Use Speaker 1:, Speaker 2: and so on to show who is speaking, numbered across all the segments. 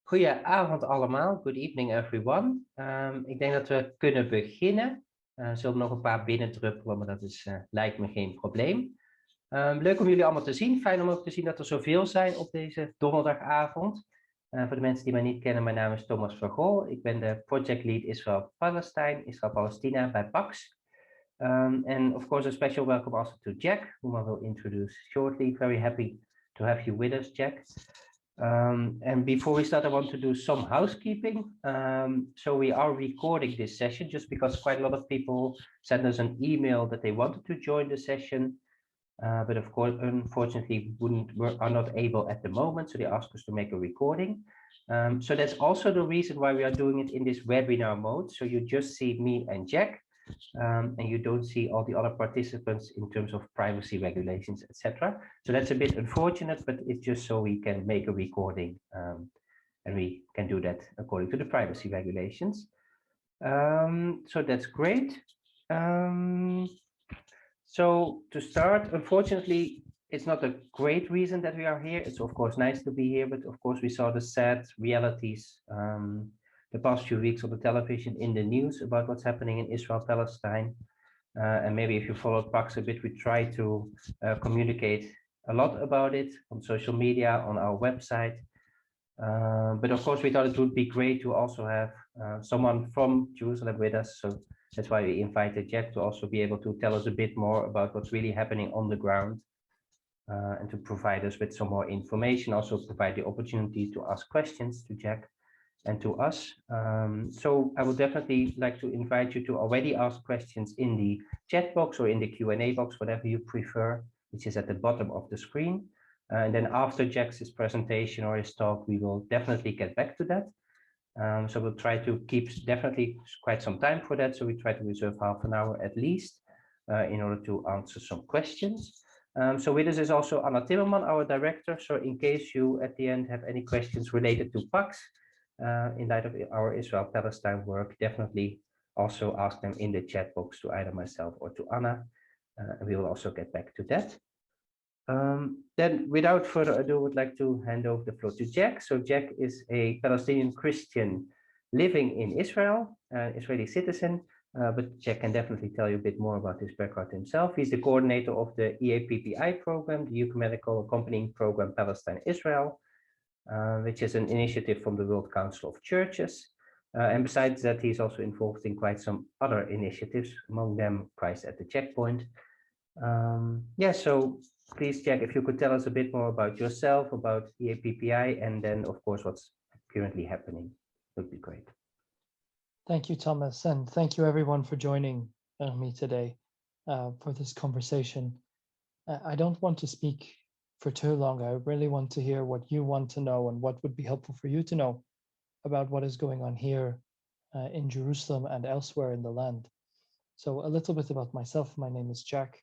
Speaker 1: Goedenavond allemaal, good evening everyone. Ik denk dat we kunnen beginnen. Zullen nog een paar binnendruppelen, maar dat is, lijkt me geen probleem. Leuk om jullie allemaal te zien. Fijn om ook te zien dat er zoveel zijn op deze donderdagavond. Voor de mensen die mij niet kennen, mijn naam is Thomas Vergol. Ik ben de project lead Israël-Palestina, Israël-Palestina bij PAX. And of course a special welcome also to Jack, whom I will introduce shortly. Very happy to have you with us, Jack. And before we start, I want to do some housekeeping. So we are recording this session just because quite a lot of people sent us an email that they wanted to join the session, but of course, unfortunately, are not able at the moment, so they asked us to make a recording. So that's also the reason why we are doing it in this webinar mode. So you just see me and Jack, and you don't see all the other participants in terms of privacy regulations, etc. So that's a bit unfortunate, but it's just so we can make a recording, and we can do that according to the privacy regulations. So that's great. So to start, unfortunately, it's not a great reason that we are here. It's of course nice to be here, but of course we saw the sad realities the past few weeks on the television, in the news about what's happening in Israel-Palestine. And maybe if you followed PAX a bit, we try to communicate a lot about it on social media, on our website. But of course, we thought it would be great to also have someone from Jerusalem with us. So that's why we invited Jack to also be able to tell us a bit more about what's really happening on the ground, and to provide us with some more information, also provide the opportunity to ask questions to Jack and to us. So I would definitely like to invite you to already ask questions in the chat box or in the Q&A box, whatever you prefer, which is at the bottom of the screen. And then after Jack's presentation or his talk, we will definitely get back to that. So we'll try to keep definitely quite some time for that. So we try to reserve half an hour at least in order to answer some questions. So with us is also Anna Timmerman, our director. So in case you at the end have any questions related to PAX, in light of our Israel-Palestine work, definitely also ask them in the chat box to either myself or to Anna. And we will also get back to that. Then without further ado, I would like to hand over the floor to Jack. So Jack is a Palestinian Christian living in Israel, Israeli citizen, but Jack can definitely tell you a bit more about his background himself. He's the coordinator of the EAPPI program, the ecumenical accompanying program Palestine-Israel, which is an initiative from the World Council of Churches. And besides that, he's also involved in quite some other initiatives, among them Christ at the Checkpoint. Yeah, so please, Jack, if you could tell us a bit more about yourself, about EAPPI, and then, of course, what's currently happening, would be great.
Speaker 2: Thank you, Thomas, and thank you everyone for joining me today for this conversation. I don't want to speak for too long. I really want to hear what you want to know and what would be helpful for you to know about what is going on here in Jerusalem and elsewhere in the land. So a little bit about myself. My name is Jack.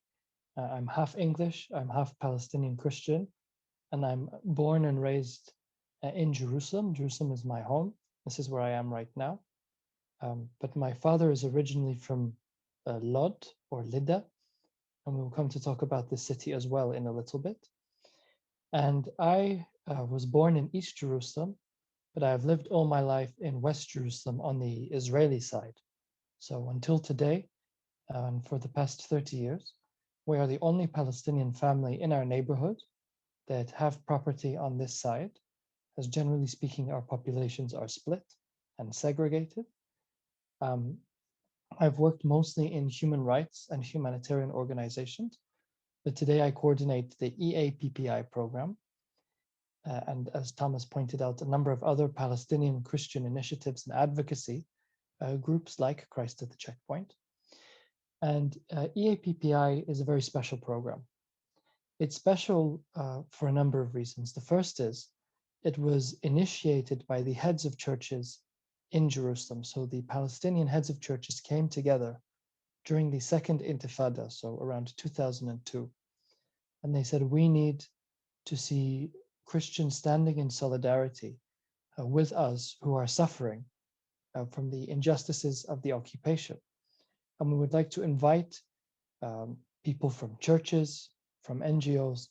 Speaker 2: I'm half English, I'm half Palestinian Christian, and I'm born and raised in Jerusalem. Jerusalem is my home. This is where I am right now. But my father is originally from Lod or Lydda, and we will come to talk about this city as well in a little bit. And I was born in East Jerusalem, but I've lived all my life in West Jerusalem on the Israeli side. So until today, and for the past 30 years, we are the only Palestinian family in our neighborhood that have property on this side, as generally speaking, our populations are split and segregated. I've worked mostly in human rights and humanitarian organizations, but today I coordinate the EAPPI program. And as Thomas pointed out, a number of other Palestinian Christian initiatives and advocacy groups like Christ at the Checkpoint. And EAPPI is a very special program. It's special for a number of reasons. The first is it was initiated by the heads of churches in Jerusalem. So the Palestinian heads of churches came together during the Second Intifada, so around 2002. And they said, we need to see Christians standing in solidarity with us who are suffering from the injustices of the occupation. And we would like to invite people from churches, from NGOs,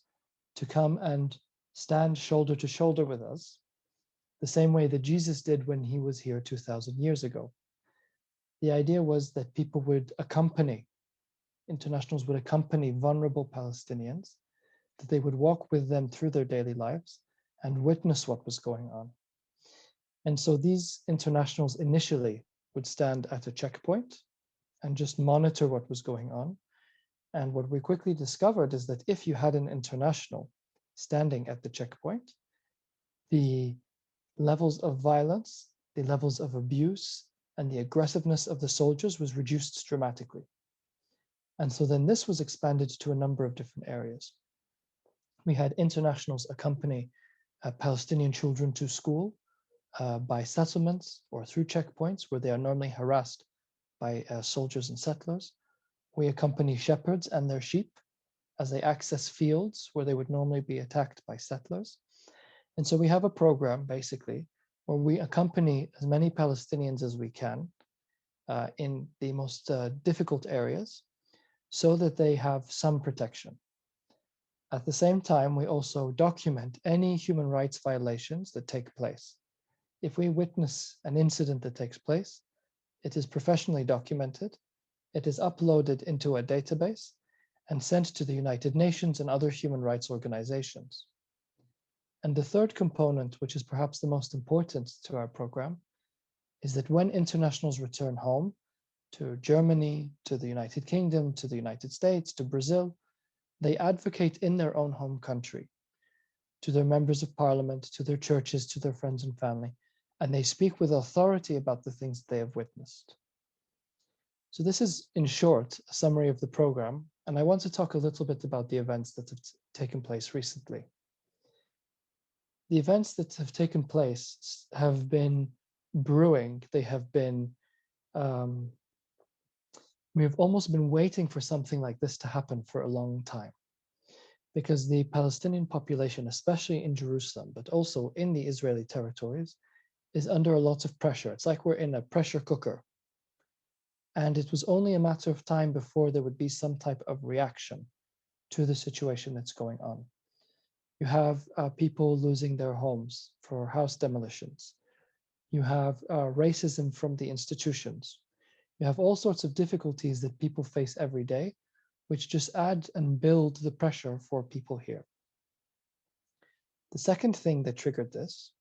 Speaker 2: to come and stand shoulder to shoulder with us the same way that Jesus did when he was here 2,000 years ago. The idea was that people would accompany, internationals would accompany vulnerable Palestinians, that they would walk with them through their daily lives and witness what was going on. And so these internationals initially would stand at a checkpoint and just monitor what was going on. And what we quickly discovered is that if you had an international standing at the checkpoint, the levels of violence, the levels of abuse, and the aggressiveness of the soldiers was reduced dramatically. And so then this was expanded to a number of different areas. We had internationals accompany Palestinian children to school by settlements or through checkpoints where they are normally harassed by soldiers and settlers. We accompany shepherds and their sheep as they access fields where they would normally be attacked by settlers. And so we have a program basically where we accompany as many Palestinians as we can in the most difficult areas so that they have some protection. At the same time, we also document any human rights violations that take place. If we witness an incident that takes place, it is professionally documented, it is uploaded into a database and sent to the United Nations and other human rights organizations. And the third component, which is perhaps the most important to our program, is that when internationals return home to Germany, to the United Kingdom, to the United States, to Brazil, they advocate in their own home country, to their members of parliament, to their churches, to their friends and family, and they speak with authority about the things they have witnessed. So this is, in short, a summary of the program, and I want to talk a little bit about the events that have taken place recently. The events that have taken place have been brewing. They have been, we've almost been waiting for something like this to happen for a long time, because the Palestinian population, especially in Jerusalem, but also in the Israeli territories, is under a lot of pressure. It's like we're in a pressure cooker. And it was only a matter of time before there would be some type of reaction to the situation that's going on. You have people losing their homes for house demolitions. You have racism from the institutions. You have all sorts of difficulties that people face every day, which just add and build the pressure for people here. The second thing that triggered this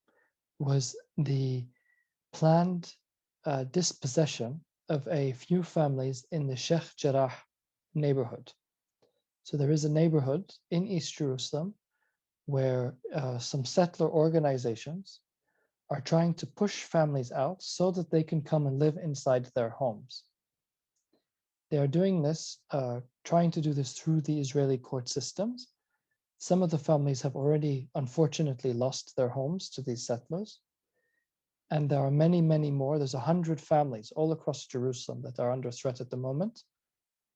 Speaker 2: was the planned dispossession of a few families in the Sheikh Jarrah neighborhood. So there is a neighborhood in East Jerusalem where some settler organizations are trying to push families out so that they can come and live inside their homes. They are doing this, trying to do this through the Israeli court systems. Some of the families have already, unfortunately, lost their homes to these settlers. And there are many, many more. There's 100 families all across Jerusalem that are under threat at the moment.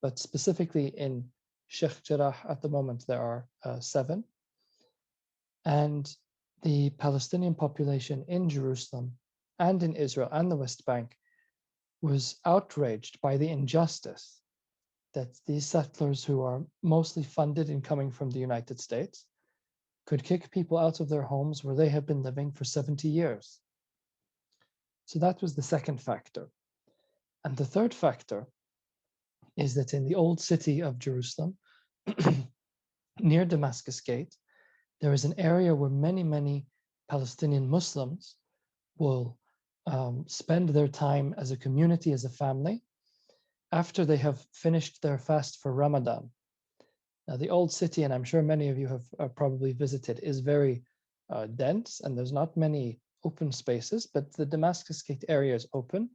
Speaker 2: But specifically in Sheikh Jarrah at the moment, there are 7. And the Palestinian population in Jerusalem and in Israel and the West Bank was outraged by the injustice that these settlers, who are mostly funded and coming from the United States, could kick people out of their homes where they have been living for 70 years. So that was the second factor. And the third factor is that in the old city of Jerusalem, near Damascus Gate, there is an area where many, many Palestinian Muslims will spend their time as a community, as a family, after they have finished their fast for Ramadan. Now, the old city, and I'm sure many of you have probably visited, is very dense, and there's not many open spaces, but the Damascus Gate area is open.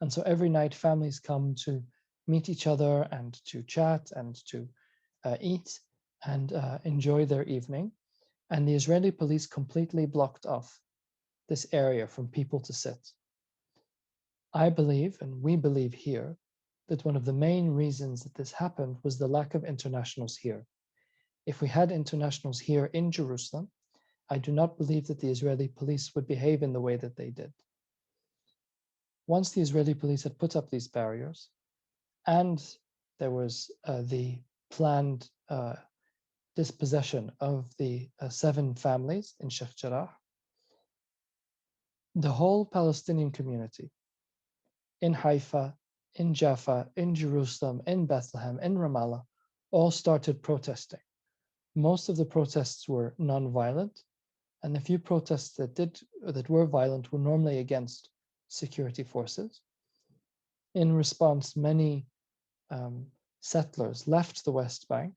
Speaker 2: And so every night families come to meet each other and to chat and to eat and enjoy their evening. And the Israeli police completely blocked off this area from people to sit. I believe, and we believe here, that one of the main reasons that this happened was the lack of internationals here. If we had internationals here in Jerusalem, I do not believe that the Israeli police would behave in the way that they did. Once the Israeli police had put up these barriers, and there was the planned dispossession of the 7 families in Sheikh Jarrah, the whole Palestinian community in Haifa, in Jaffa, in Jerusalem, in Bethlehem, in Ramallah, all started protesting. Most of the protests were non-violent, and the few protests that were violent were normally against security forces. In response, many settlers left the West Bank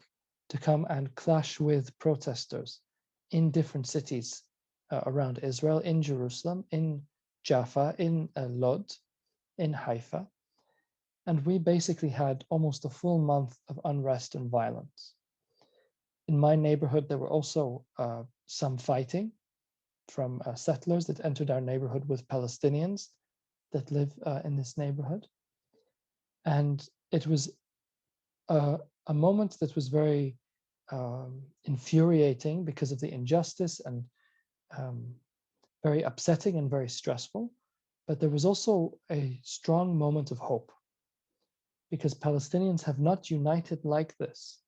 Speaker 2: to come and clash with protesters in different cities around Israel, in Jerusalem, in Jaffa, in Lod, in Haifa. And we basically had almost a full month of unrest and violence. In my neighborhood, there were also some fighting from settlers that entered our neighborhood with Palestinians that live in this neighborhood. And it was a moment that was very infuriating because of the injustice and very upsetting and very stressful. But there was also a strong moment of hope because Palestinians have not united like this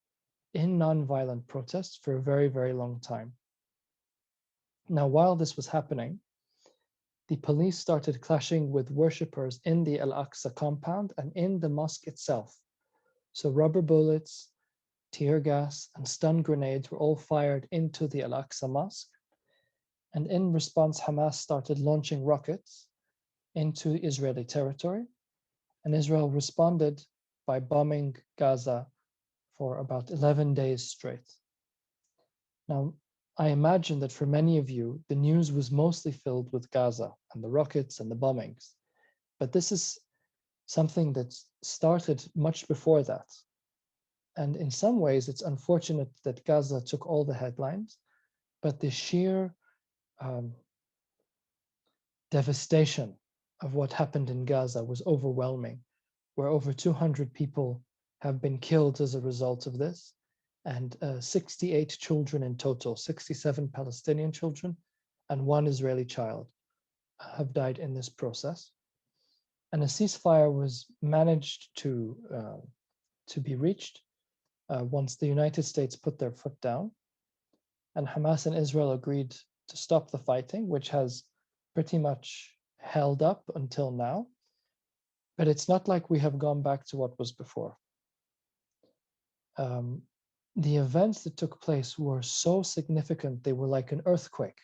Speaker 2: in non-violent protests for a very, very long time. Now, while this was happening, the police started clashing with worshippers in the Al-Aqsa compound and in the mosque itself. So rubber bullets, tear gas, and stun grenades were all fired into the Al-Aqsa mosque. And in response, Hamas started launching rockets into Israeli territory. And Israel responded by bombing Gaza for about 11 days straight. Now, I imagine that for many of you, the news was mostly filled with Gaza and the rockets and the bombings. But this is something that started much before that. And in some ways, it's unfortunate that Gaza took all the headlines, but the sheer devastation of what happened in Gaza was overwhelming, where over 200 people have been killed as a result of this, and 68 children in total, 67 Palestinian children and 1 Israeli child have died in this process. And a ceasefire was managed to be reached once the United States put their foot down, and Hamas and Israel agreed to stop the fighting, which has pretty much held up until now. But it's not like we have gone back to what was before. The events that took place were so significant, they were like an earthquake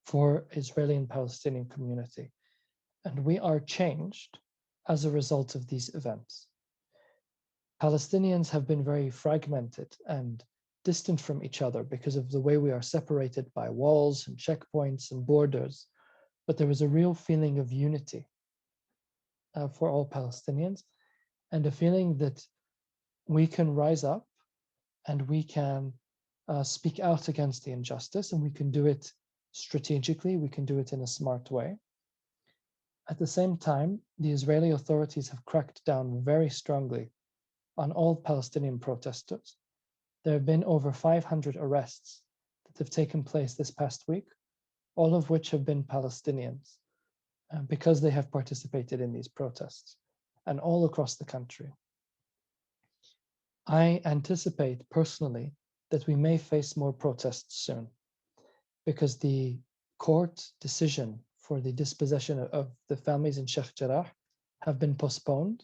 Speaker 2: for Israeli and Palestinian community. And we are changed as a result of these events. Palestinians have been very fragmented and distant from each other because of the way we are separated by walls and checkpoints and borders. But there was a real feeling of unity for all Palestinians, and a feeling that we can rise up and we can speak out against the injustice, and we can do it strategically, we can do it in a smart way. At the same time, the Israeli authorities have cracked down very strongly on all Palestinian protesters. There have been over 500 arrests that have taken place this past week, all of which have been Palestinians, because they have participated in these protests, and all across the country. I anticipate personally that we may face more protests soon, because the court decision for the dispossession of the families in Sheikh Jarrah have been postponed,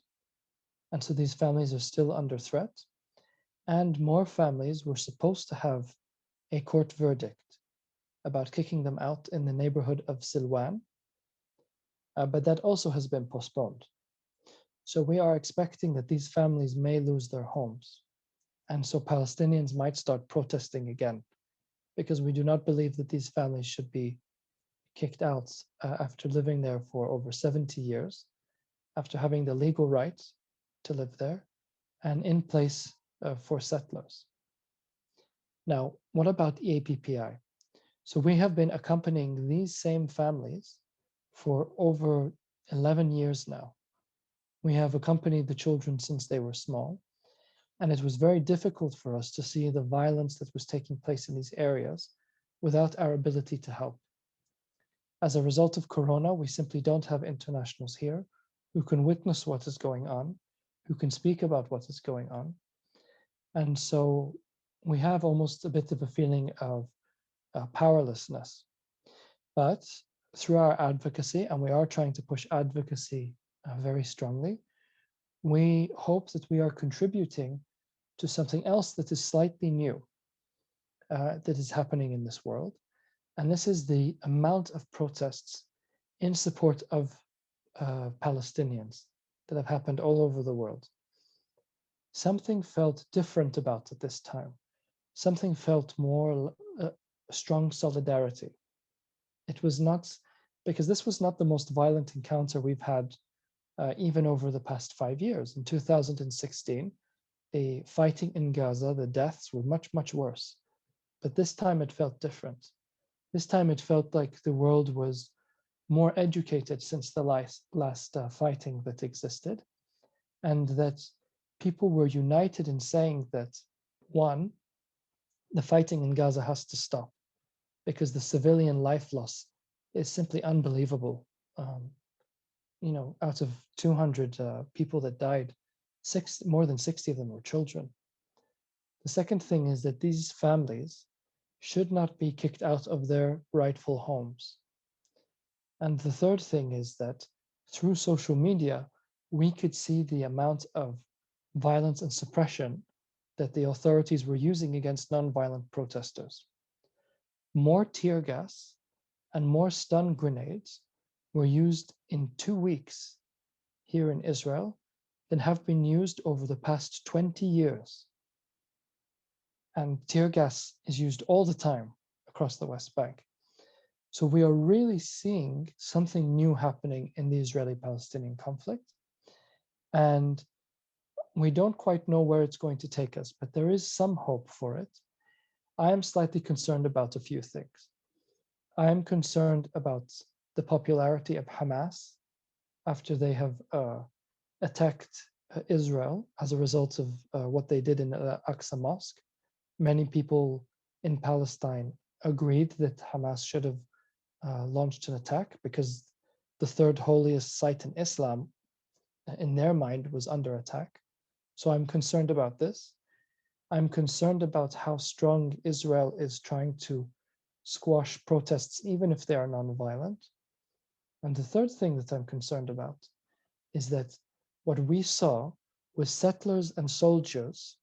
Speaker 2: and so these families are still under threat, and more families were supposed to have a court verdict about kicking them out in the neighborhood of Silwan, but that also has been postponed. So we are expecting that these families may lose their homes. And so Palestinians might start protesting again, because we do not believe that these families should be kicked out after living there for over 70 years, after having the legal right to live there, and in place for settlers. Now, what about EAPPI? So we have been accompanying these same families for over 11 years now. We have accompanied the children since they were small, and it was very difficult for us to see the violence that was taking place in these areas without our ability to help. As a result of Corona, we simply don't have internationals here who can witness what is going on, who can speak about what is going on. And so we have almost a bit of a feeling of powerlessness. But through our advocacy, and we are trying to push advocacy very strongly, we hope that we are contributing to something else that is slightly new that is happening in this world. And this is the amount of protests in support of Palestinians that have happened all over the world. Something felt different about it this time. Something felt more strong solidarity. It was not, because this was not the most violent encounter we've had even over the past 5 years. In 2016, the fighting in Gaza, the deaths were much, much worse. But this time it felt different. This time it felt like the world was more educated since the last fighting that existed, and that people were united in saying that, one, the fighting in Gaza has to stop because the civilian life loss is simply unbelievable. Out of 200 people that died, more than 60 of them were children. The second thing is that these families should not be kicked out of their rightful homes. And the third thing is that through social media, we could see the amount of violence and suppression that the authorities were using against nonviolent protesters. More tear gas and more stun grenades were used in 2 weeks here in Israel than have been used over the past 20 years. And tear gas is used all the time across the West Bank. So we are really seeing something new happening in the Israeli-Palestinian conflict. And we don't quite know where it's going to take us, but there is some hope for it. I am slightly concerned about a few things. I am concerned about the popularity of Hamas after they have attacked Israel as a result of what they did in the Aqsa Mosque. Many people in Palestine agreed that Hamas should have launched an attack because the third holiest site in Islam, in their mind, was under attack. So I'm concerned about this. I'm concerned about how strong Israel is trying to squash protests, even if they are nonviolent. And the third thing that I'm concerned about is that what we saw was settlers and soldiers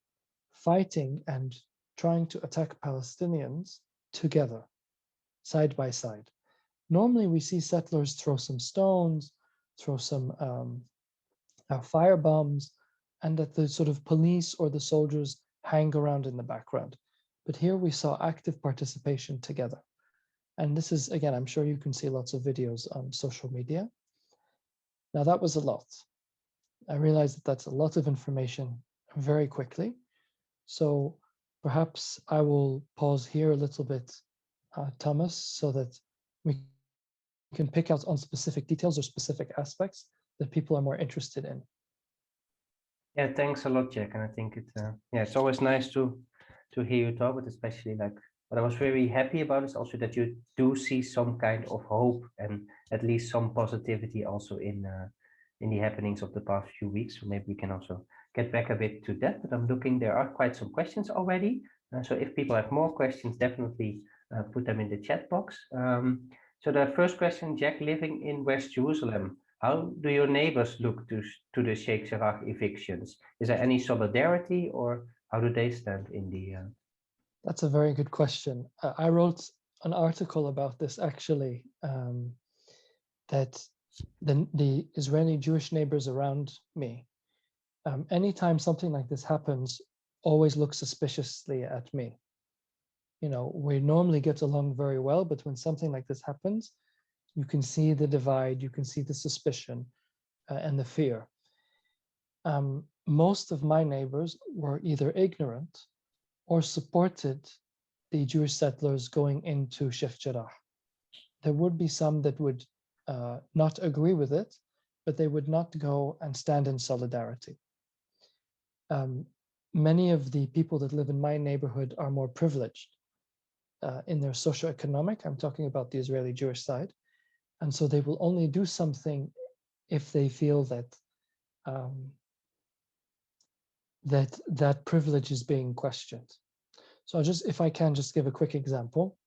Speaker 2: fighting and trying to attack Palestinians together, side by side. Normally we see settlers throw some stones, throw some fire bombs, and that the sort of police or the soldiers hang around in the background. But here we saw active participation together. And this is, again, I'm sure you can see lots of videos on social media. Now that was a lot. I realize that that's a lot of information very quickly. So perhaps I will pause here a little bit, Thomas, so that we can pick out on specific details or specific aspects that people are more interested in.
Speaker 1: Yeah, thanks a lot, Jack. And I think it's always nice to hear you talk, but especially like what I was very happy about is also that you do see some kind of hope and at least some positivity also in the happenings of the past few weeks. So maybe we can also get back a bit to that. But I'm looking, there are quite some questions already. So if people have more questions, definitely put them in the chat box. So the first question, Jack, living in West Jerusalem, how do your neighbors look to the Sheikh Jarrah evictions? Is there any solidarity, or how do they stand in the?
Speaker 2: That's a very good question. I wrote an article about this actually, that the Israeli Jewish neighbors around me, anytime something like this happens, always look suspiciously at me. We normally get along very well, but when something like this happens, you can see the divide, you can see the suspicion and the fear. Most of my neighbors were either ignorant or supported the Jewish settlers going into Sheikh Jarrah. There would be some that would not agree with it, but they would not go and stand in solidarity. Many of the people that live in my neighborhood are more privileged in their socioeconomic. I'm talking about the Israeli Jewish side. And so they will only do something if they feel that that privilege is being questioned. So if I can just give a quick example.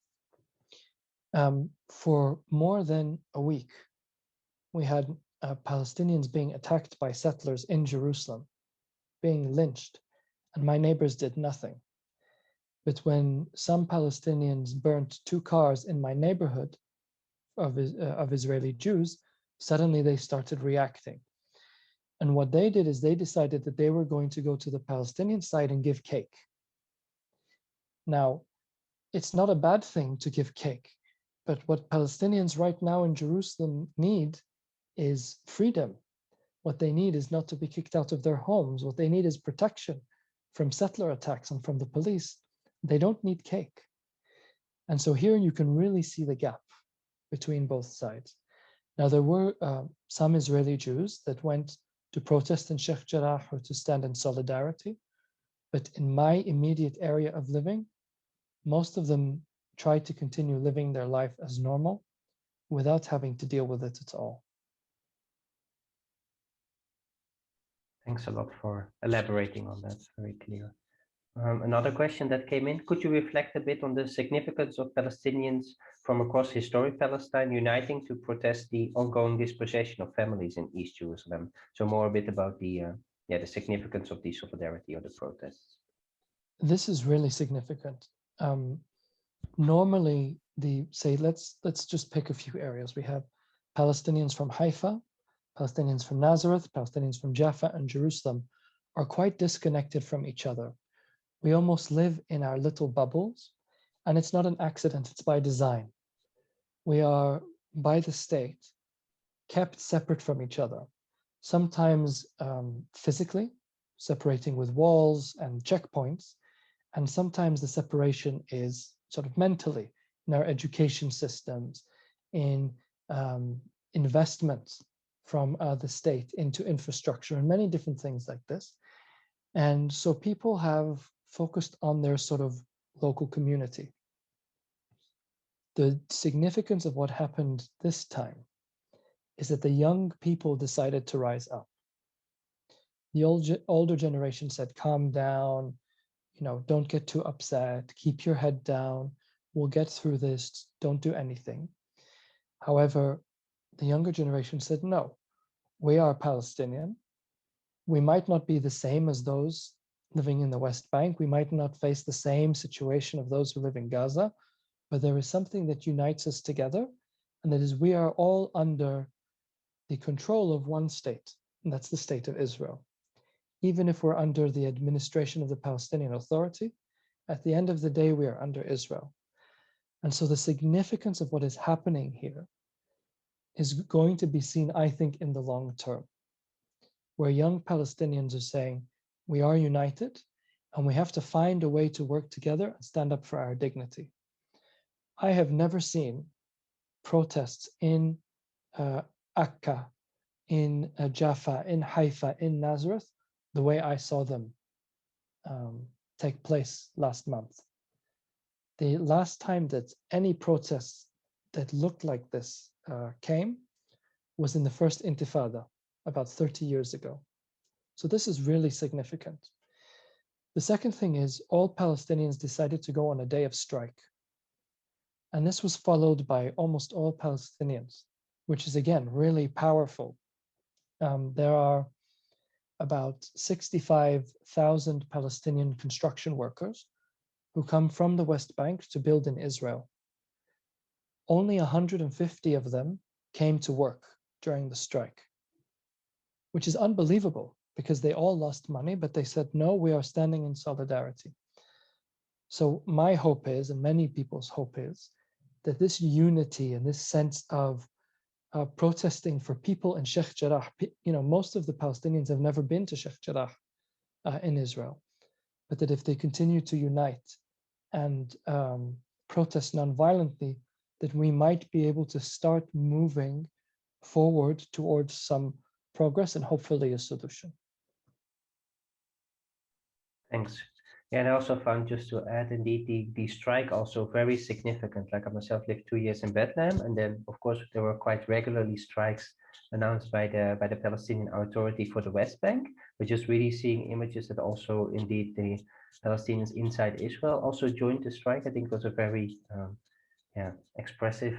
Speaker 2: For more than a week, we had Palestinians being attacked by settlers in Jerusalem, being lynched, and my neighbors did nothing. But when some Palestinians burnt 2 cars in my neighborhood of Israeli Jews, suddenly they started reacting. And what they did is they decided that they were going to go to the Palestinian side and give cake. Now, it's not a bad thing to give cake, but what Palestinians right now in Jerusalem need is freedom. What they need is not to be kicked out of their homes. What they need is protection from settler attacks and from the police. They don't need cake. And so here you can really see the gap between both sides. Now, there were some Israeli Jews that went to protest in Sheikh Jarrah or to stand in solidarity. But in my immediate area of living, most of them tried to continue living their life as normal without having to deal with it at all.
Speaker 1: Thanks a lot for elaborating on that. Very clear. Another question that came in, could you reflect a bit on the significance of Palestinians from across historic Palestine uniting to protest the ongoing dispossession of families in East Jerusalem? So more a bit about the significance of the solidarity or the protests.
Speaker 2: This is really significant. Normally, let's just pick a few areas. We have Palestinians from Haifa, Palestinians from Nazareth, Palestinians from Jaffa and Jerusalem are quite disconnected from each other. We almost live in our little bubbles, and it's not an accident, it's by design. We are, by the state, kept separate from each other, sometimes physically, separating with walls and checkpoints, and sometimes the separation is sort of mentally in our education systems, in investments from the state into infrastructure and many different things like this. And so people have focused on their sort of local community. The significance of what happened this time is that the young people decided to rise up. The older generation said, calm down, don't get too upset, keep your head down, we'll get through this, don't do anything. However, the younger generation said, no, we are Palestinian. We might not be the same as those living in the West Bank. We might not face the same situation of those who live in Gaza, but there is something that unites us together, and that is we are all under the control of one state, and that's the state of Israel. Even if we're under the administration of the Palestinian Authority, at the end of the day, we are under Israel. And so the significance of what is happening here is going to be seen, I think, in the long term, where young Palestinians are saying, we are united, and we have to find a way to work together and stand up for our dignity. I have never seen protests in Akka, in Jaffa, in Haifa, in Nazareth, the way I saw them take place last month. The last time that any protests that looked like this came was in the first Intifada, about 30 years ago. So this is really significant. The second thing is all Palestinians decided to go on a day of strike. And this was followed by almost all Palestinians, which is again really powerful. There are about 65,000 Palestinian construction workers who come from the West Bank to build in Israel. Only 150 of them came to work during the strike, which is unbelievable because they all lost money, but they said, no, we are standing in solidarity. So my hope is, and many people's hope is, that this unity and this sense of protesting for people in Sheikh Jarrah, most of the Palestinians have never been to Sheikh Jarrah in Israel, but that if they continue to unite and protest nonviolently, that we might be able to start moving forward towards some progress and hopefully a solution.
Speaker 1: Thanks. Yeah, and I also found, just to add, indeed, the strike also very significant. Like I myself lived 2 years in Bethlehem, and then of course there were quite regularly strikes announced by the Palestinian Authority for the West Bank. But just really seeing images that also indeed the Palestinians inside Israel also joined the strike, I think was a very expressive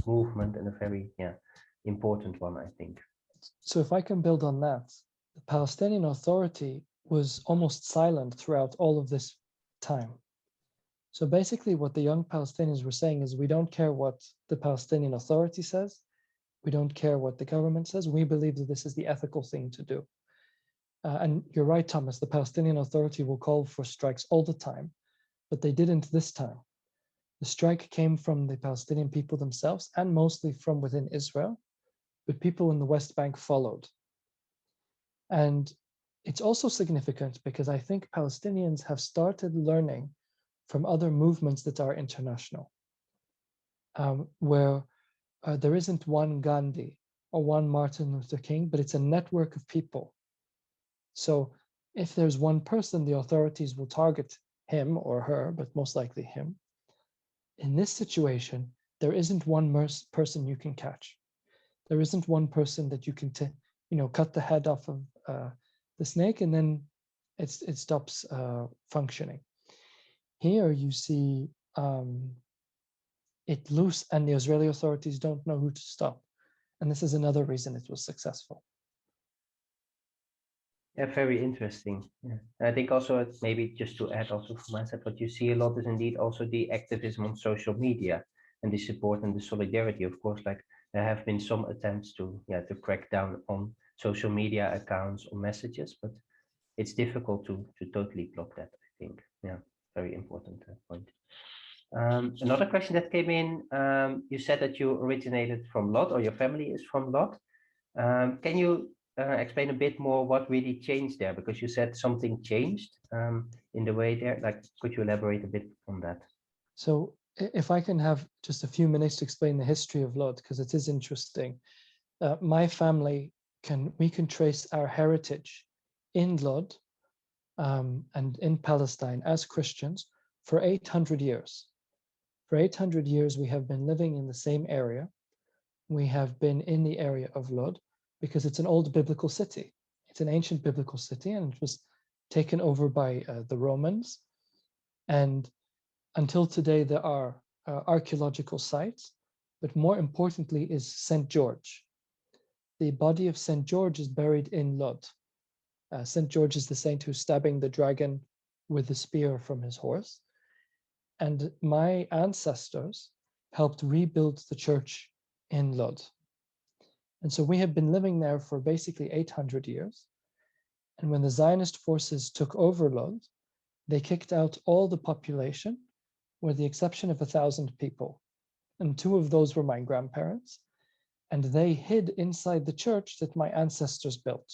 Speaker 1: movement and a very important one, I think.
Speaker 2: So if I can build on that, the Palestinian Authority was almost silent throughout all of this time. So basically what the young Palestinians were saying is, we don't care what the Palestinian Authority says. We don't care what the government says. We believe that this is the ethical thing to do. And you're right, Thomas, the Palestinian Authority will call for strikes all the time, but they didn't this time. The strike came from the Palestinian people themselves and mostly from within Israel, but people in the West Bank followed. And it's also significant because I think Palestinians have started learning from other movements that are international, where there isn't one Gandhi or one Martin Luther King, but it's a network of people. So if there's one person, the authorities will target him or her, but most likely him. In this situation, there isn't one person you can catch. There isn't one person that you can, cut the head off of the snake and then it stops functioning. Here you see it loose and the Israeli authorities don't know who to stop. And this is another reason it was successful.
Speaker 1: Yeah, very interesting. Yeah. And I think also maybe just to add also from my side, what you see a lot is indeed also the activism on social media and the support and the solidarity. Of course, like there have been some attempts to crack down on social media accounts or messages, but it's difficult to totally block that, I think. Yeah, very important point. Another question that came in, you said that you originated from Lod, or your family is from Lod. Can you explain a bit more what really changed there? Because you said something changed in the way there. Like, could you elaborate a bit on that?
Speaker 2: So if I can have just a few minutes to explain the history of Lod, because it is interesting. My family, we can trace our heritage in Lod and in Palestine as Christians for 800 years. For 800 years, we have been living in the same area. We have been in the area of Lod because it's an old biblical city. It's an ancient biblical city, and it was taken over by the Romans. And until today, there are archaeological sites, but more importantly is St. George. The body of St. George is buried in Lod. St. George is the saint who's stabbing the dragon with the spear from his horse. And my ancestors helped rebuild the church in Lod. And so we have been living there for basically 800 years. And when the Zionist forces took over Lod, they kicked out all the population with the exception of 1,000 people. And 2 of those were my grandparents. And they hid inside the church that my ancestors built.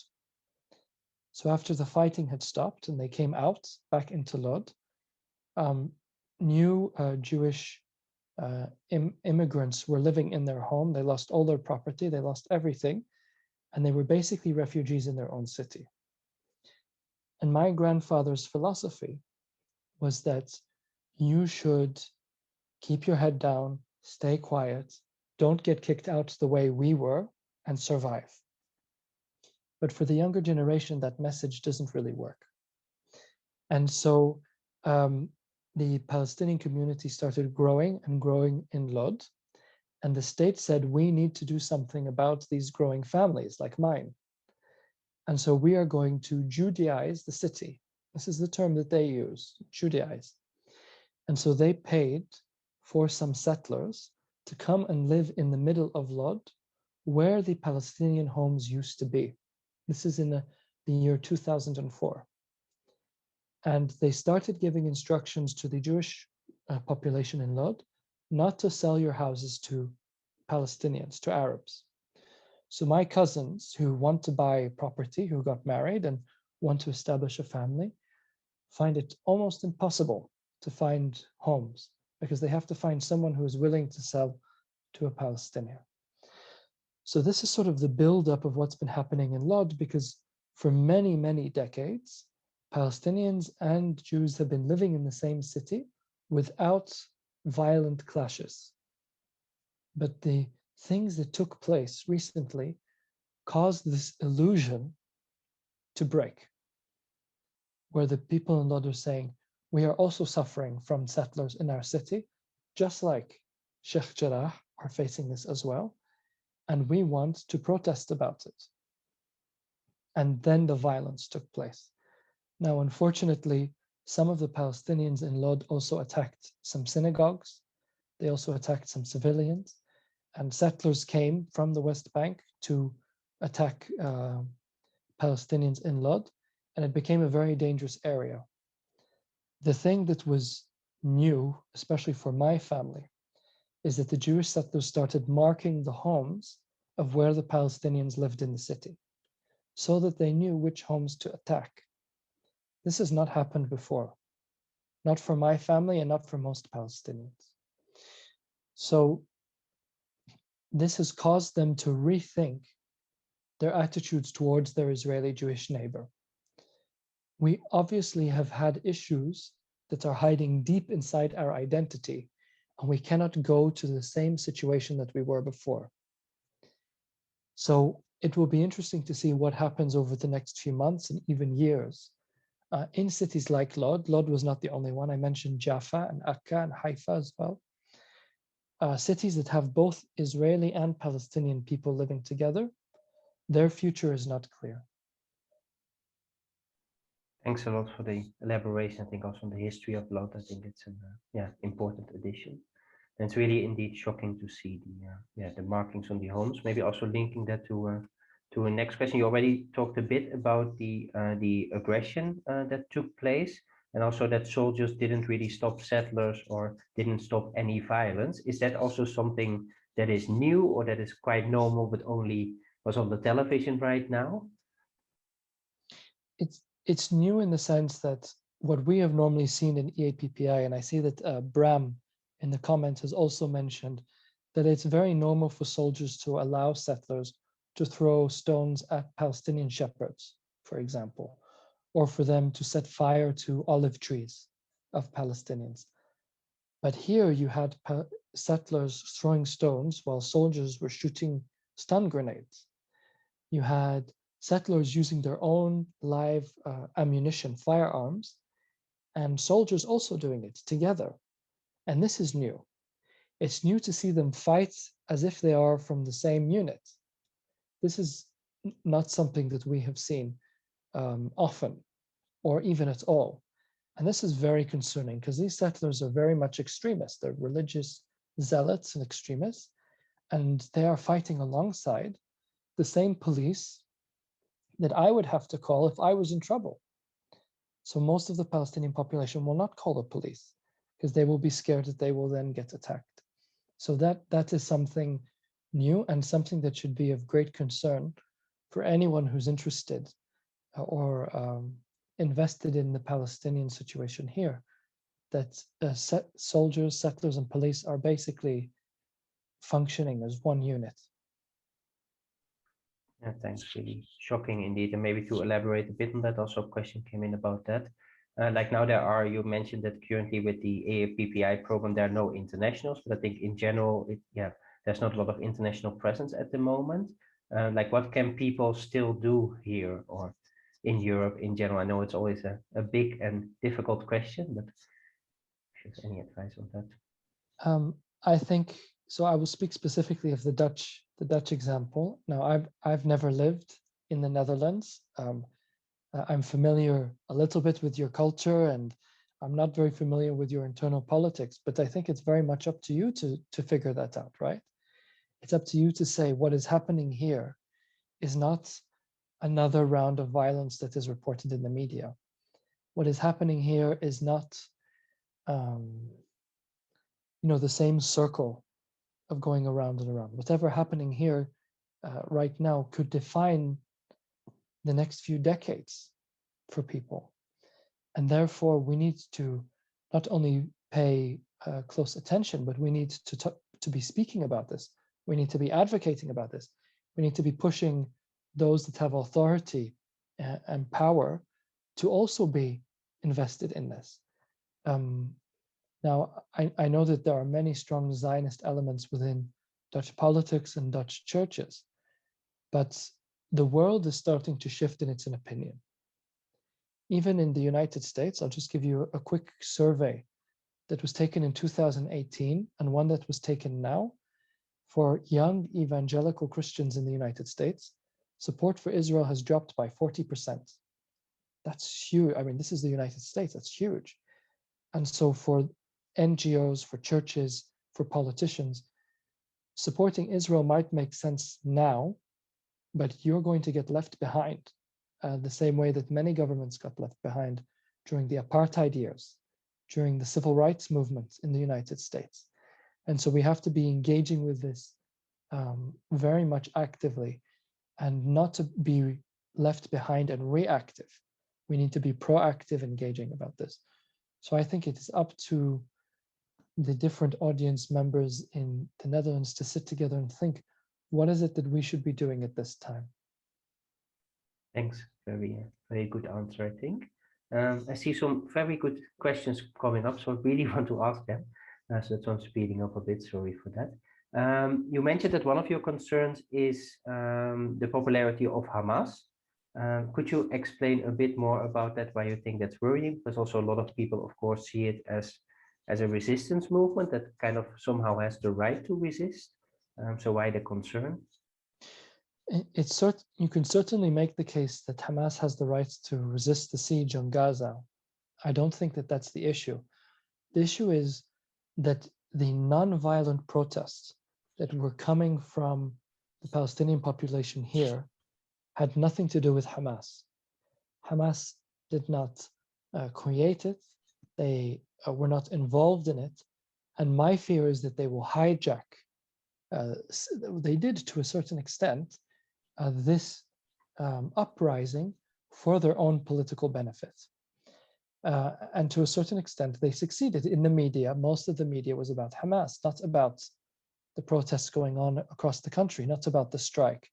Speaker 2: So after the fighting had stopped and they came out back into Lod, new Jewish immigrants were living in their home. They lost all their property, they lost everything, and they were basically refugees in their own city. And my grandfather's philosophy was that you should keep your head down, stay quiet, don't get kicked out the way we were, and survive. But for the younger generation, that message doesn't really work. And so the Palestinian community started growing and growing in Lod. And the state said, we need to do something about these growing families like mine. And so we are going to Judaize the city. This is the term that they use, Judaize. And so they paid for some settlers to come and live in the middle of Lod, where the Palestinian homes used to be. This is in the year 2004. And they started giving instructions to the Jewish population in Lod not to sell your houses to Palestinians, to Arabs. So my cousins who want to buy property, who got married and want to establish a family, find it almost impossible to find homes because they have to find someone who is willing to sell to a Palestinian. So this is sort of the buildup of what's been happening in Lod, because for many, many decades, Palestinians and Jews have been living in the same city without violent clashes. But the things that took place recently caused this illusion to break, where the people in Lod are saying, we are also suffering from settlers in our city, just like Sheikh Jarrah are facing this as well, and we want to protest about it. And then the violence took place. Now, unfortunately, some of the Palestinians in Lod also attacked some synagogues. They also attacked some civilians, and settlers came from the West Bank to attack Palestinians in Lod, and it became a very dangerous area. The thing that was new, especially for my family, is that the Jewish settlers started marking the homes of where the Palestinians lived in the city, so that they knew which homes to attack. This has not happened before, not for my family and not for most Palestinians. So this has caused them to rethink their attitudes towards their Israeli Jewish neighbor. We obviously have had issues that are hiding deep inside our identity, and we cannot go to the same situation that we were before. So it will be interesting to see what happens over the next few months and even years. In cities like Lod was not the only one. I mentioned Jaffa and Akka and Haifa as well. Cities that have both Israeli and Palestinian people living together, their future is not clear.
Speaker 1: Thanks a lot for the elaboration. I think also on the history of Lod. I think it's an important addition. And it's really indeed shocking to see the markings on the homes. Maybe also linking that to a next question. You already talked a bit about the aggression that took place, and also that soldiers didn't really stop settlers or didn't stop any violence. Is that also something that is new or that is quite normal but only was on the television right now?
Speaker 2: It's new in the sense that what we have normally seen in EAPPI, and I see that Bram in the comments has also mentioned that it's very normal for soldiers to allow settlers to throw stones at Palestinian shepherds, for example, or for them to set fire to olive trees of Palestinians. But here you had settlers throwing stones while soldiers were shooting stun grenades. You had settlers using their own live ammunition, firearms, and soldiers also doing it together. And this is new. It's new to see them fight as if they are from the same unit. This is not something that we have seen often or even at all. And this is very concerning because these settlers are very much extremists. They're religious zealots and extremists, and they are fighting alongside the same police that I would have to call if I was in trouble. So most of the Palestinian population will not call the police because they will be scared that they will then get attacked. So that is something new and something that should be of great concern for anyone who's interested or invested in the Palestinian situation here, that soldiers, settlers, and police are basically functioning as one unit.
Speaker 1: Yeah, thanks. Really shocking indeed. And maybe to elaborate a bit on that, also a question came in about that. Like now you mentioned that currently with the EAPPI program, there are no internationals, but I think in general, there's not a lot of international presence at the moment. Like what can people still do here or in Europe in general? I know it's always a big and difficult question, but if you have any advice on that?
Speaker 2: I think so. I will speak specifically of the Dutch example. Now, I've never lived in the Netherlands. I'm familiar a little bit with your culture, and I'm not very familiar with your internal politics. But I think it's very much up to you to figure that out, right? It's up to you to say what is happening here is not another round of violence that is reported in the media. What is happening here is not the same circle of going around and around. Whatever happening here right now could define the next few decades for people. And therefore, we need to not only pay close attention, but we need to be speaking about this. We need to be advocating about this. We need to be pushing those that have authority and power to also be invested in this. Now, I know that there are many strong Zionist elements within Dutch politics and Dutch churches, but the world is starting to shift in its opinion. Even in the United States, I'll just give you a quick survey that was taken in 2018 and one that was taken now for young evangelical Christians in the United States, support for Israel has dropped by 40%. That's huge. I mean, this is the United States, that's huge. And so for NGOs, for churches, for politicians, supporting Israel might make sense now, but you're going to get left behind the same way that many governments got left behind during the apartheid years, during the civil rights movement in the United States. And so we have to be engaging with this very much actively and not to be left behind and reactive. We need to be proactive, engaging about this. So I think it is up to the different audience members in the Netherlands to sit together and think, what is it that we should be doing at this time?
Speaker 1: Thanks. Very good answer, I think. I see some very good questions coming up, so I really want to ask them. So that's why I'm speeding up a bit. Sorry for that. You mentioned that one of your concerns is the popularity of Hamas. Could you explain a bit more about that, why you think that's worrying? Because also a lot of people, of course, see it as a resistance movement that kind of somehow has the right to resist. So why the concern?
Speaker 2: You can certainly make the case that Hamas has the right to resist the siege on Gaza. I don't think that that's the issue. The issue is that the non-violent protests that were coming from the Palestinian population here had nothing to do with Hamas. Hamas did not create it. They were not involved in it. And my fear is that they will hijack, they did to a certain extent, this uprising for their own political benefit. And to a certain extent, they succeeded in the media. Most of the media was about Hamas, not about the protests going on across the country, not about the strike,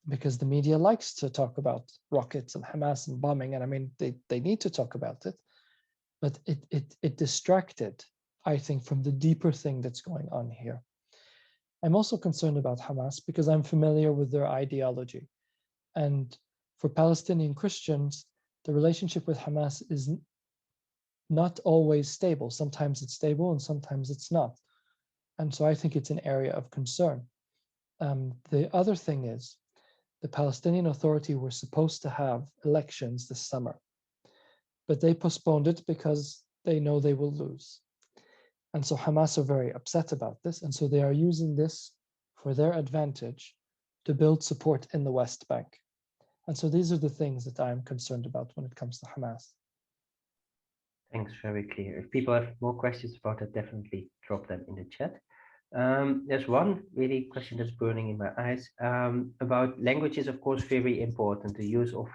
Speaker 2: because the media likes to talk about rockets and Hamas and bombing. And I mean, they need to talk about it, but it distracted, I think, from the deeper thing that's going on here. I'm also concerned about Hamas because I'm familiar with their ideology. And for Palestinian Christians, the relationship with Hamas is not always stable. Sometimes it's stable and sometimes it's not. And so I think it's an area of concern. The other thing is the Palestinian Authority were supposed to have elections this summer, but they postponed it because they know they will lose. And so Hamas are very upset about this. And so they are using this for their advantage to build support in the West Bank. And so these are the things that I'm concerned about when it comes to Hamas.
Speaker 1: Thanks, very clear. If people have more questions about that, definitely drop them in the chat. There's one really question that's burning in my eyes about language is, of course, very important. The use of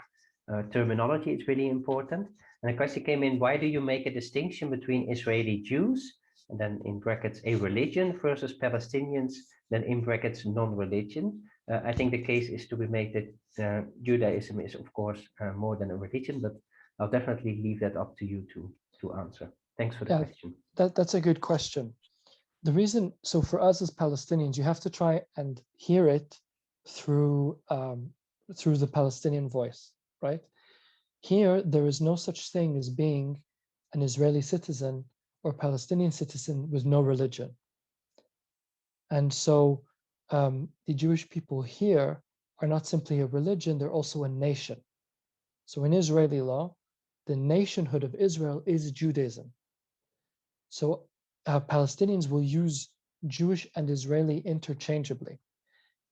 Speaker 1: terminology is really important. And the question came in, why do you make a distinction between Israeli Jews, and then in brackets, a religion, versus Palestinians, then in brackets, non-religion? I think the case is to be made that Judaism is, of course, more than a religion, but I'll definitely leave that up to you to answer. Thanks for the question.
Speaker 2: That's a good question. The reason, so for us as Palestinians, you have to try and hear it through the Palestinian voice, right? Here, there is no such thing as being an Israeli citizen or Palestinian citizen with no religion. And so the Jewish people here are not simply a religion, they're also a nation. So in Israeli law, the nationhood of Israel is Judaism. So Palestinians will use Jewish and Israeli interchangeably.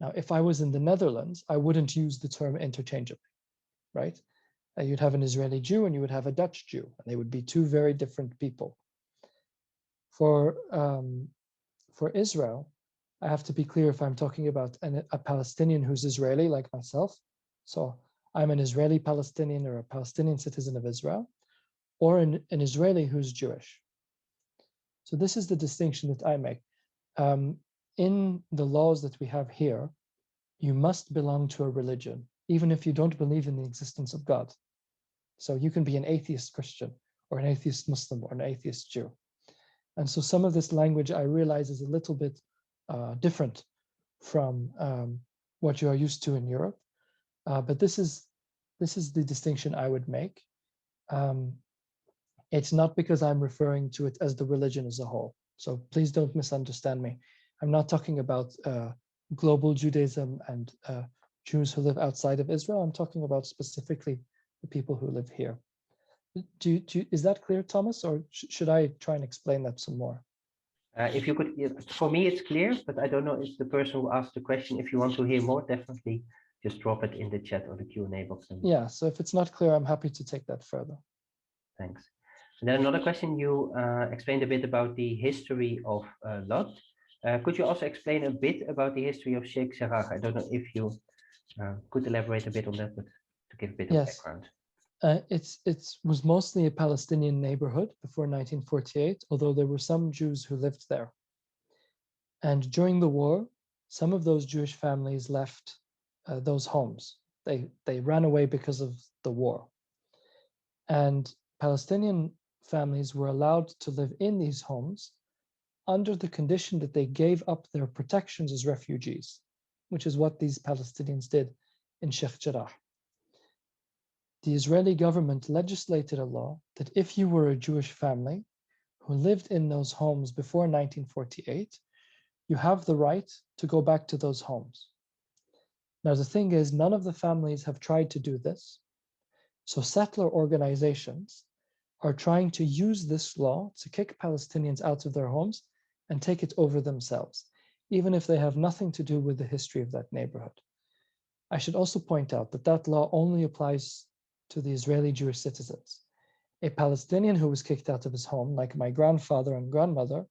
Speaker 2: Now, if I was in the Netherlands, I wouldn't use the term interchangeably, right? You'd have an Israeli Jew and you would have a Dutch Jew, and they would be two very different people. For Israel, I have to be clear if I'm talking about a Palestinian who's Israeli, like myself. So I'm an Israeli Palestinian or a Palestinian citizen of Israel, or an Israeli who's Jewish. So this is the distinction that I make. In the laws that we have here, you must belong to a religion, even if you don't believe in the existence of God. So you can be an atheist Christian or an atheist Muslim or an atheist Jew. And so some of this language I realize is a little bit different from what you are used to in Europe. But this is the distinction I would make. It's not because I'm referring to it as the religion as a whole. So please don't misunderstand me. I'm not talking about global Judaism and Jews who live outside of Israel. I'm talking about specifically the people who live here. Is that clear, Thomas, or should I try and explain that some more?
Speaker 1: If you could, for me it's clear, but I don't know if the person who asked the question, if you want to hear more, definitely just drop it in the chat or the Q&A box.
Speaker 2: Yeah, so if it's not clear, I'm happy to take that further.
Speaker 1: Thanks. And then another question, you explained a bit about the history of Lot. Could you also explain a bit about the history of Sheikh Jarrah? I don't know if you could elaborate a bit on that, but to give a bit of background.
Speaker 2: It was mostly a Palestinian neighborhood before 1948, although there were some Jews who lived there. And during the war, some of those Jewish families left those homes. They ran away because of the war. And Palestinian families were allowed to live in these homes under the condition that they gave up their protections as refugees, which is what these Palestinians did in Sheikh Jarrah. The Israeli government legislated a law that if you were a Jewish family who lived in those homes before 1948, you have the right to go back to those homes. Now, the thing is, none of the families have tried to do this. So settler organizations are trying to use this law to kick Palestinians out of their homes and take it over themselves, even if they have nothing to do with the history of that neighborhood. I should also point out that that law only applies to the Israeli Jewish citizens. A Palestinian who was kicked out of his home, like my grandfather and grandmother,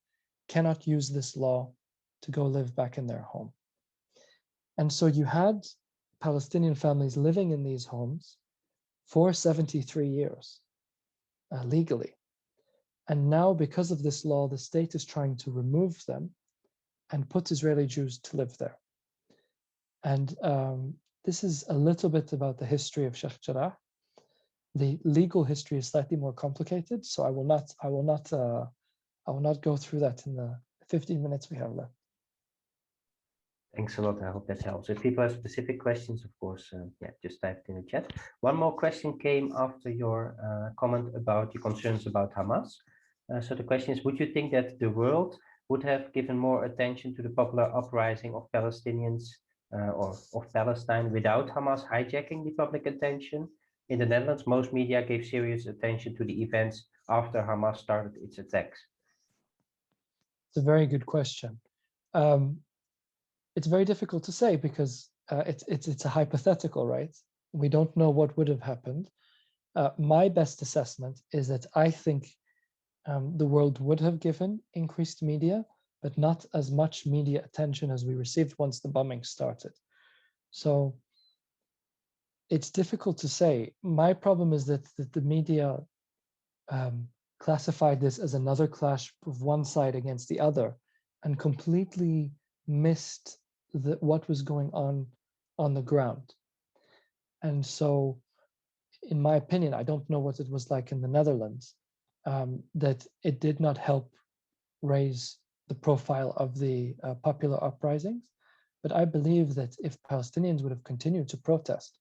Speaker 2: cannot use this law to go live back in their home. And so you had Palestinian families living in these homes for 73 years legally. And now, because of this law, the state is trying to remove them and put Israeli Jews to live there. And this is a little bit about the history of Sheikh Jarrah. The legal history is slightly more complicated, so I will not go through that in the 15 minutes we have left.
Speaker 1: Thanks a lot. I hope that helps. If people have specific questions, of course, just type it in the chat. One more question came after your comment about your concerns about Hamas. So the question is, would you think that the world would have given more attention to the popular uprising of Palestinians or of Palestine without Hamas hijacking the public attention? In the Netherlands, most media gave serious attention to the events after Hamas started its attacks.
Speaker 2: It's a very good question. It's very difficult to say because it's a hypothetical, right? We don't know what would have happened. My best assessment is that I think the world would have given increased media, but not as much media attention as we received once the bombing started. So it's difficult to say. My problem is that the media classified this as another clash of one side against the other and completely missed what was going on the ground. And so, in my opinion, I don't know what it was like in the Netherlands, that it did not help raise the profile of the popular uprisings. But I believe that if Palestinians would have continued to protest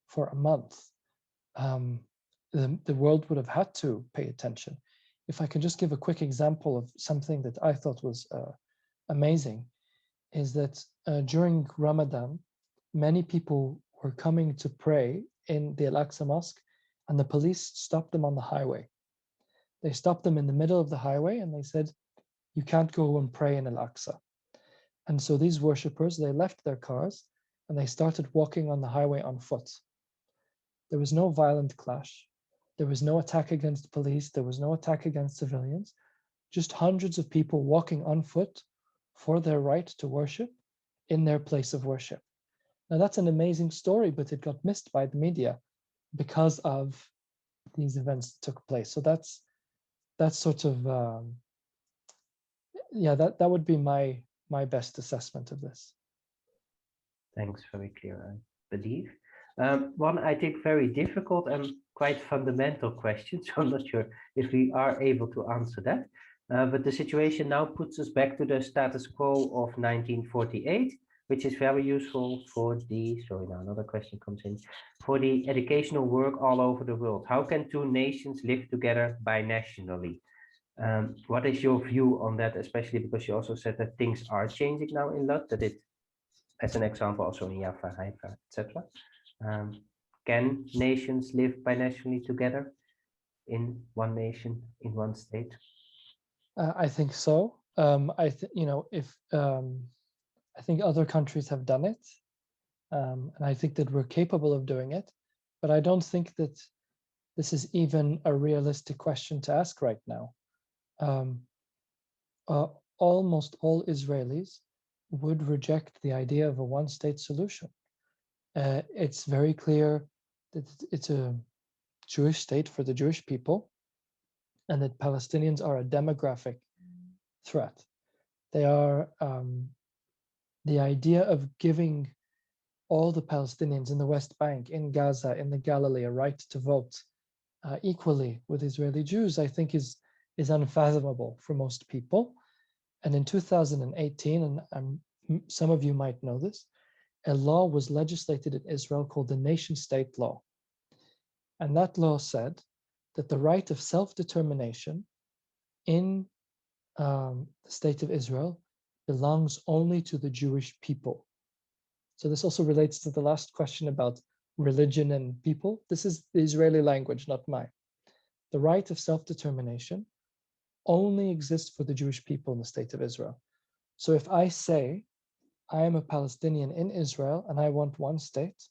Speaker 2: for a month, the world would have had to pay attention. If I can just give a quick example of something that I thought was amazing, is that during Ramadan, many people were coming to pray in the Al-Aqsa Mosque, and the police stopped them on the highway. They stopped them in the middle of the highway and they said, you can't go and pray in Al-Aqsa. And so these worshippers, they left their cars and they started walking on the highway on foot. There was no violent clash. There was no attack against police. There was no attack against civilians. Just hundreds of people walking on foot for their right to worship in their place of worship. Now that's an amazing story, but it got missed by the media because of these events that took place. So that's sort of that would be my best assessment of this.
Speaker 1: Thanks, very clear, I believe. One, I think, very difficult and quite fundamental question, so I'm not sure if we are able to answer that. But the situation now puts us back to the status quo of 1948, which is very useful for the, sorry, now another question comes in, for the educational work all over the world. How can two nations live together binationally? What is your view on that, especially because you also said that things are changing now in Lut, that it, as an example, also in Jaffa, Haifa, etc. Can nations live binationally together in one nation, in one state?
Speaker 2: I think so. I think, you know, if I think other countries have done it, and I think that we're capable of doing it, but I don't think that this is even a realistic question to ask right now. Almost all Israelis would reject the idea of a one-state solution. It's very clear that it's a Jewish state for the Jewish people, and that Palestinians are a demographic threat. They are the idea of giving all the Palestinians in the West Bank, in Gaza, in the Galilee, a right to vote equally with Israeli Jews, I think is unfathomable for most people. And in 2018, and some of you might know this, a law was legislated in Israel called the nation-state law. And that law said that the right of self-determination in the state of Israel belongs only to the Jewish people. So this also relates to the last question about religion and people. This is the Israeli language, not mine. The right of self-determination only exists for the Jewish people in the state of Israel. So if I say I am a Palestinian in Israel and I want one state,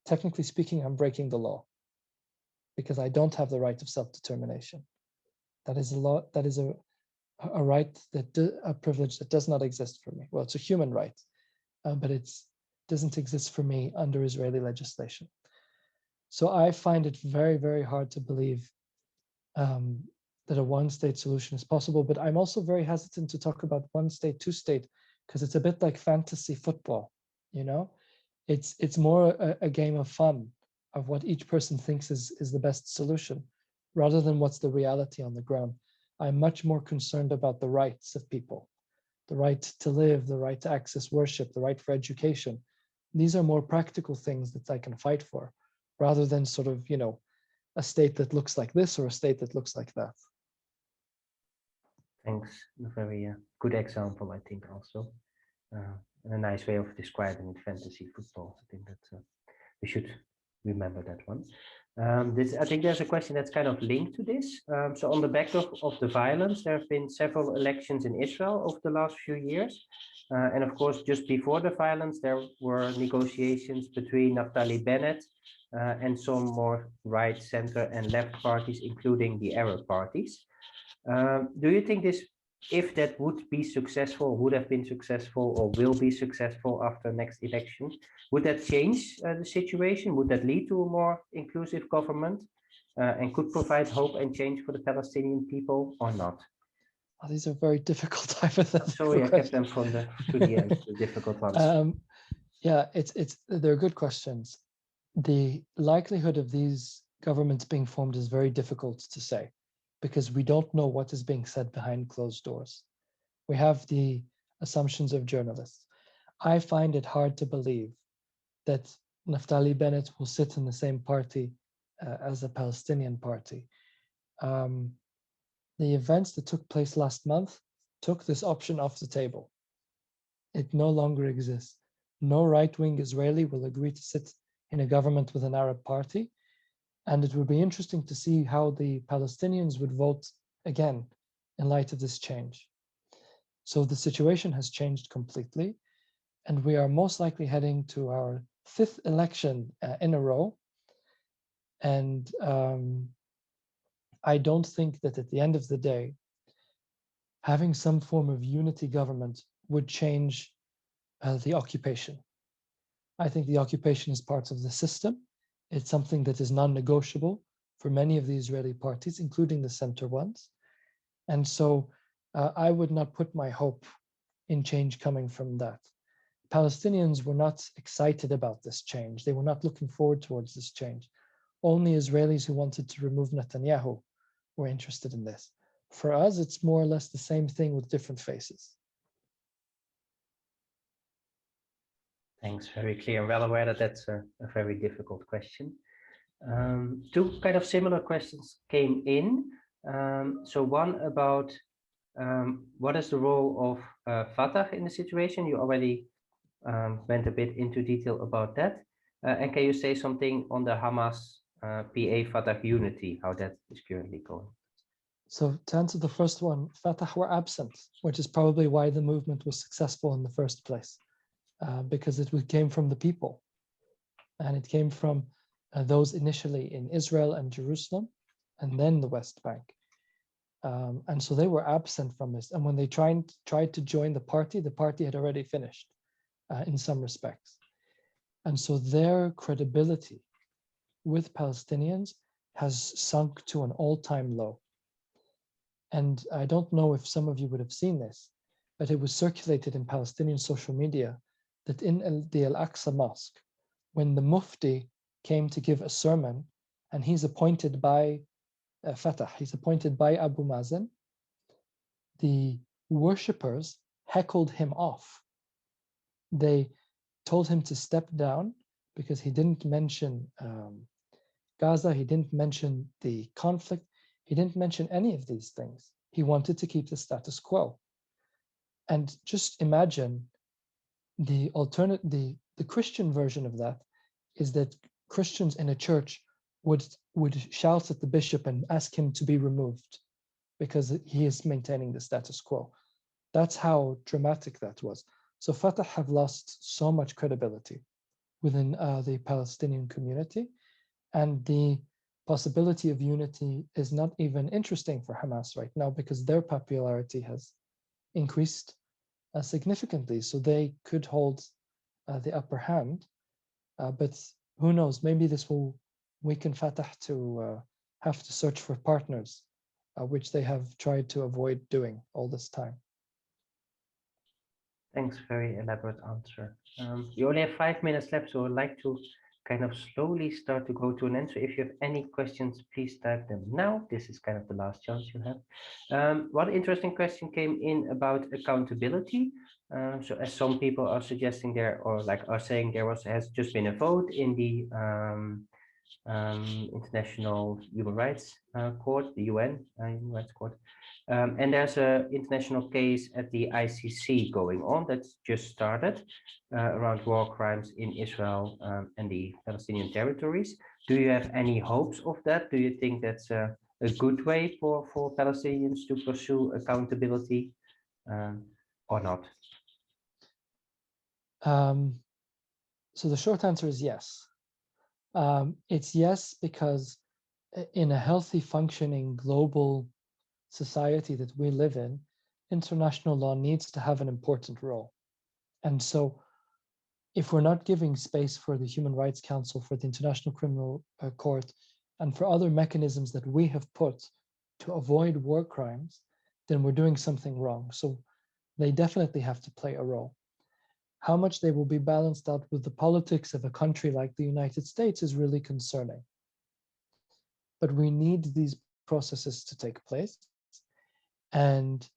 Speaker 2: technically speaking, I'm breaking the law because I don't have the right of self-determination. That is a law, that is a right, a privilege that does not exist for me. Well, it's a human right, but it doesn't exist for me under Israeli legislation. So I find it very, very hard to believe that a one-state solution is possible, but I'm also very hesitant to talk about one state, two state, because it's a bit like fantasy football, you know? It's more a game of fun, of what each person thinks is the best solution, rather than what's the reality on the ground. I'm much more concerned about the rights of people, the right to live, the right to access worship, the right for education. These are more practical things that I can fight for, rather than sort of, you know, a state that looks like this or a state that looks like that.
Speaker 1: Thanks. A very good example, I think, also. And a nice way of describing it, fantasy football. I think that we should remember that one. I think there's a question that's kind of linked to this. So on the back of the violence, there have been several elections in Israel over the last few years. And of course, just before the violence, there were negotiations between Naftali Bennett and some more right, center, and left parties, including the Arab parties. Do you think this, if that would be successful, would have been successful, or will be successful after next election, would that change the situation? Would that lead to a more inclusive government and could provide hope and change for the Palestinian people, or not?
Speaker 2: Oh, these are very difficult hypothetical
Speaker 1: Sorry, I kept them
Speaker 2: questions.
Speaker 1: to the end, the difficult ones.
Speaker 2: Yeah, they're good questions. The likelihood of these governments being formed is very difficult to say, because we don't know what is being said behind closed doors. We have the assumptions of journalists. I find it hard to believe that Naftali Bennett will sit in the same party as a Palestinian party. The events that took place last month took this option off the table. It no longer exists. No right-wing Israeli will agree to sit in a government with an Arab party. And it would be interesting to see how the Palestinians would vote again in light of this change. So the situation has changed completely, and we are most likely heading to our 5th election in a row. And I don't think that at the end of the day, having some form of unity government would change the occupation. I think the occupation is part of the system. It's something that is non-negotiable for many of the Israeli parties, including the center ones. And so I would not put my hope in change coming from that. Palestinians were not excited about this change. They were not looking forward towards this change. Only Israelis who wanted to remove Netanyahu were interested in this. For us, it's more or less the same thing with different faces.
Speaker 1: Thanks, very clear. Well aware that that's a very difficult question. Two kind of similar questions came in. So one about what is the role of Fatah in the situation? You already went a bit into detail about that. And can you say something on the Hamas PA-Fatah unity, how that is currently going?
Speaker 2: So to answer the first one, Fatah were absent, which is probably why the movement was successful in the first place, because it came from the people. And it came from those initially in Israel and Jerusalem, and then the West Bank. And so they were absent from this. And when they tried to join the party had already finished in some respects. And so their credibility with Palestinians has sunk to an all-time low. And I don't know if some of you would have seen this, but it was circulated in Palestinian social media that in the Al-Aqsa Mosque, when the Mufti came to give a sermon, and he's appointed by Fatah, he's appointed by Abu Mazen, the worshippers heckled him off. They told him to step down because he didn't mention Gaza, he didn't mention the conflict, he didn't mention any of these things. He wanted to keep the status quo. And just imagine the Christian version of that is that Christians in a church would shout at the bishop and ask him to be removed because he is maintaining the status quo. That's how dramatic that was. So Fatah have lost so much credibility within the Palestinian community, and the possibility of unity is not even interesting for Hamas right now because their popularity has increased significantly. So they could hold the upper hand, but who knows, maybe this will weaken Fatah to have to search for partners, which they have tried to avoid doing all this time.
Speaker 1: Thanks, very elaborate answer. You only have 5 minutes left, so I'd like to kind of slowly start to go to an answer. If you have any questions, please type them now. This is kind of the last chance you have. One interesting question came in about accountability. So as some people are suggesting there, or like are saying there has just been a vote in the International Human Rights Court, the UN Human Rights Court. And there's an international case at the ICC going on that's just started around war crimes in Israel and the Palestinian territories. Do you have any hopes of that? Do you think that's a good way for Palestinians to pursue accountability or not?
Speaker 2: So the short answer is yes. It's yes because in a healthy, functioning global society that we live in, international law needs to have an important role. And so if we're not giving space for the Human Rights Council, for the International Criminal Court, and for other mechanisms that we have put to avoid war crimes, then we're doing something wrong. So they definitely have to play a role. How much they will be balanced out with the politics of a country like the United States is really concerning. But we need these processes to take place. And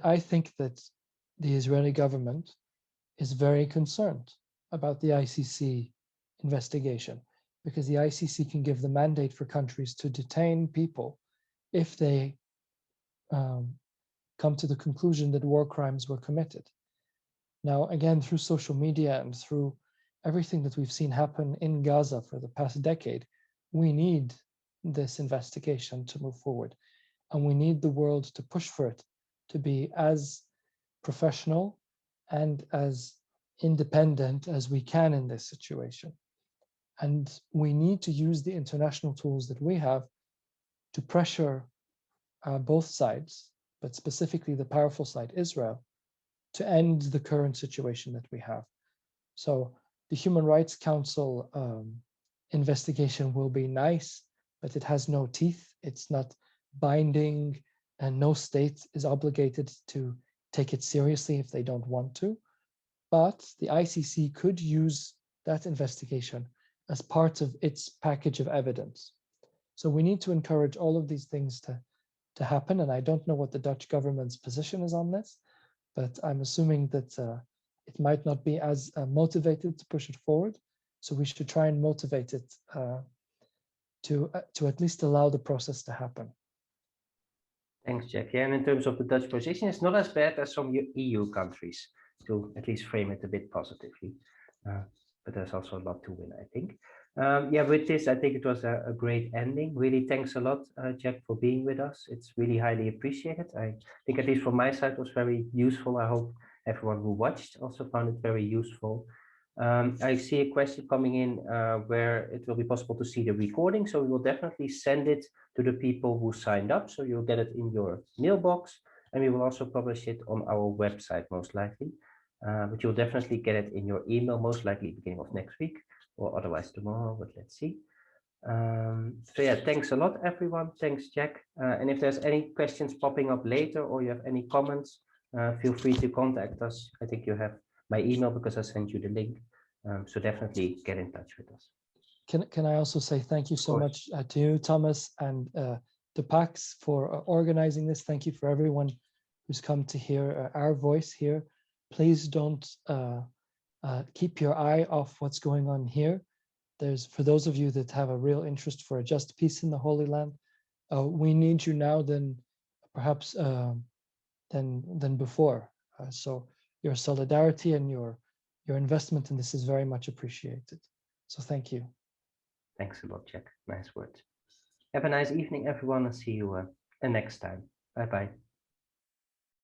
Speaker 2: I think that the Israeli government is very concerned about the ICC investigation, because the ICC can give the mandate for countries to detain people if they come to the conclusion that war crimes were committed. Now, again, through social media and through everything that we've seen happen in Gaza for the past decade, we need this investigation to move forward. And we need the world to push for it to be as professional and as independent as we can in this situation. And we need to use the international tools that we have to pressure both sides, but specifically the powerful side, Israel, to end the current situation that we have. So the Human Rights Council investigation will be nice, but it has no teeth. It's not binding, and no state is obligated to take it seriously if they don't want to. But the ICC could use that investigation as part of its package of evidence. So we need to encourage all of these things to happen. And I don't know what the Dutch government's position is on this, but I'm assuming that it might not be as motivated to push it forward. So we should try and motivate it to at least allow the process to happen.
Speaker 1: Thanks, Jack. Yeah, and in terms of the Dutch position, it's not as bad as some EU countries, to at least frame it a bit positively. But there's also a lot to win, I think. Yeah, with this, I think it was a great ending. Really, thanks a lot, Jack, for being with us. It's really highly appreciated. I think, at least from my side, it was very useful. I hope everyone who watched also found it very useful. I see a question coming in where it will be possible to see the recording. So we will definitely send it to the people who signed up. So you'll get it in your mailbox, and we will also publish it on our website, most likely. But you'll definitely get it in your email, most likely beginning of next week, or otherwise tomorrow, but let's see. So yeah, thanks a lot, everyone. Thanks, Jack. And if there's any questions popping up later, or you have any comments, feel free to contact us. I think you have my email because I sent you the link. So definitely get in touch with us.
Speaker 2: Can I also say thank you so much to you, Thomas, and the PAX for organizing this. Thank you for everyone who's come to hear our voice here. Please don't keep your eye off what's going on here. For those of you that have a real interest for a just peace in the Holy Land, we need you now than perhaps than before. So your solidarity and your investment in this is very much appreciated. So thank you.
Speaker 1: Thanks a lot, Jack. Nice words. Have a nice evening, everyone, and see you next time. Bye-bye.